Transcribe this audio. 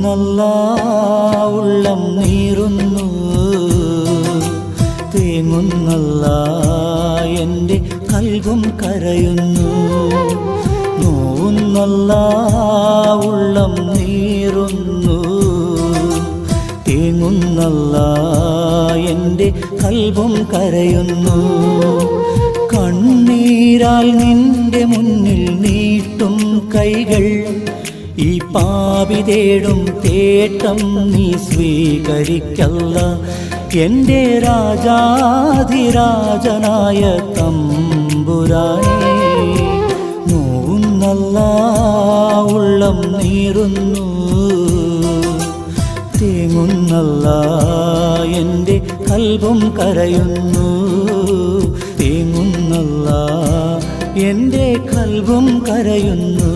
തേങ്ങുന്നല്ലാ ഉള്ളം നീറുന്നു, തേങ്ങുന്നല്ലാ എൻ്റെ കൽബും കരയുന്നു. നോവുന്നല്ലാ ഉള്ളം നീറുന്നു, തേങ്ങുന്നല്ലാ എൻ്റെ കൽബും കരയുന്നു. കണ്ണീരാൽ നിന്റെ മുന്നിൽ നീട്ടും കൈകൾ, ഈ പാപി തേടും തേട്ടം നീ സ്വീകരിക്കല്ല. എൻ്റെ രാജാധിരാജനായ തമ്പുരാനേ, നോവുന്നല്ലാ ഉള്ളം നീറുന്നു, തേങ്ങുന്നല്ലാ എൻ്റെ കൽബും കരയുന്നു. തേങ്ങുന്നല്ലാ എൻ്റെ കൽബും കരയുന്നു.